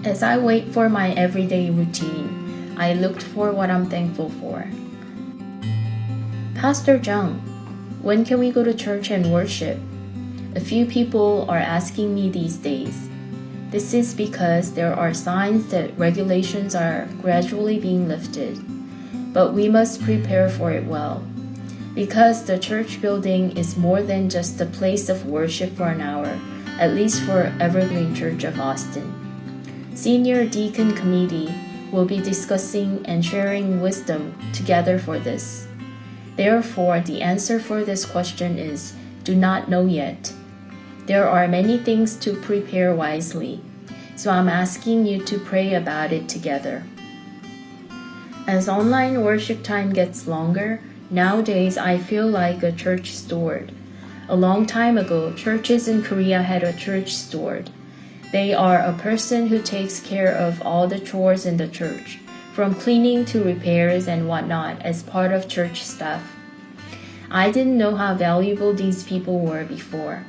As I wait for my everyday routine, I looked for what I'm thankful for. Pastor Jeung, when can we go to church and worship? A few people are asking me these days. This is because there are signs that regulations are gradually being lifted, but we must prepare for it well, because the church building is more than just a place of worship for an hour, at least for Evergreen Church of Austin. Senior Deacon Committee will be discussing and sharing wisdom together for this. Therefore, the answer for this question is, do not know yet. There are many things to prepare wisely, so I'm asking you to pray about it together. As online worship time gets longer, nowadays I feel like a church steward. A long time ago, churches in Korea had a church steward. They are a person who takes care of all the chores in the church, from cleaning to repairs and whatnot as part of church staff. I didn't know how valuable these people were before.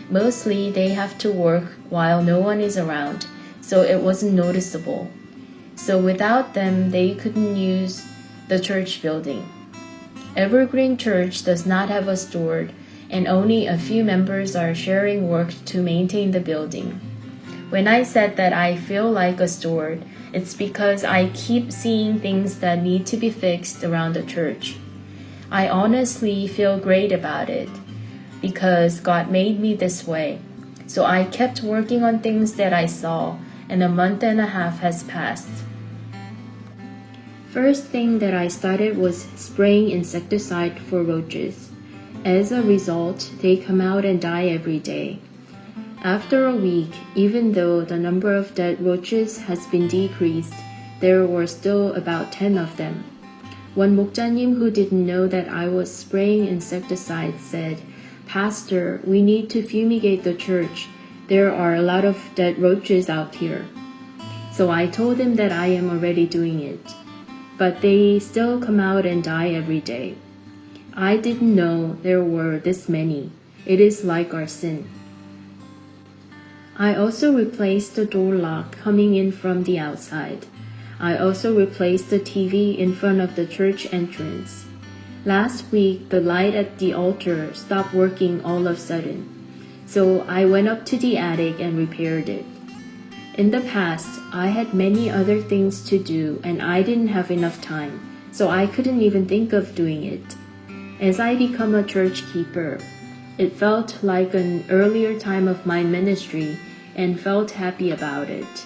Mostly, they have to work while no one is around, so it wasn't noticeable. So without them, they couldn't use the church building. Evergreen Church does not have a steward, and only a few members are sharing work to maintain the building. When I said that I feel like a steward, it's because I keep seeing things that need to be fixed around the church. I honestly feel great about it, because God made me this way. So I kept working on things that I saw, and a month and a half has passed. First thing that I started was spraying insecticide for roaches. As a result, they come out and die every day. After a week, even though the number of dead roaches has been decreased, there were still about 10 of them. One 목자님 who didn't know that I was spraying insecticide said, "Pastor, we need to fumigate the church. There are a lot of dead roaches out here." So I told him that I am already doing it. But they still come out and die every day. I didn't know there were this many. It is like our sin. I also replaced the door lock coming in from the outside. I also replaced the TV in front of the church entrance. Last week, the light at the altar stopped working all of a sudden, so I went up to the attic and repaired it. In the past, I had many other things to do and I didn't have enough time, so I couldn't even think of doing it. As I become a church keeper, it felt like an earlier time of my ministry and felt happy about it.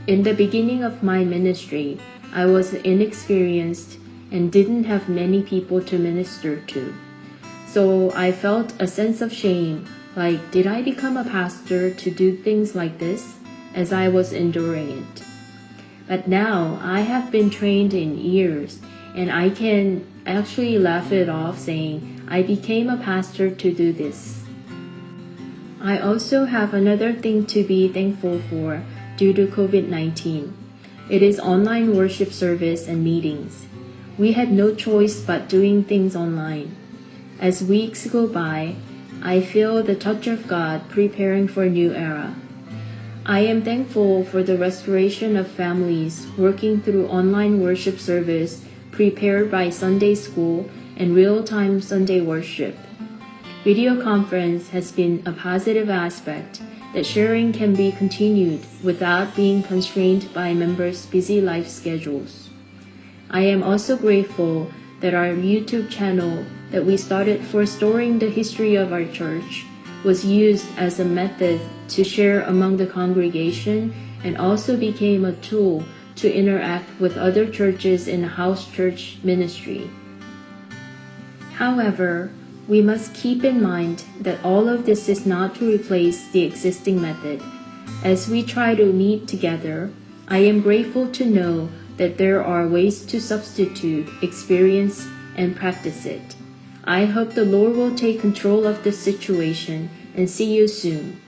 In the beginning of my ministry, I was inexperienced and didn't have many people to minister to. So I felt a sense of shame, like, did I become a pastor to do things like this, as I was enduring it? But now I have been trained in years, and I can actually laugh it off saying, I became a pastor to do this. I also have another thing to be thankful for due to COVID-19. It is online worship service and meetings. We had no choice but doing things online. As weeks go by, I feel the touch of God preparing for a new era. I am thankful for the restoration of families working through online worship service prepared by Sunday school and real-time Sunday worship. Video conference has been a positive aspect that sharing can be continued without being constrained by members' busy life schedules. I am also grateful that our YouTube channel that we started for storing the history of our church was used as a method to share among the congregation and also became a tool to interact with other churches in house church ministry. However, we must keep in mind that all of this is not to replace the existing method. As we try to meet together, I am grateful to know that there are ways to substitute experience and practice it. I hope the Lord will take control of the situation and see you soon.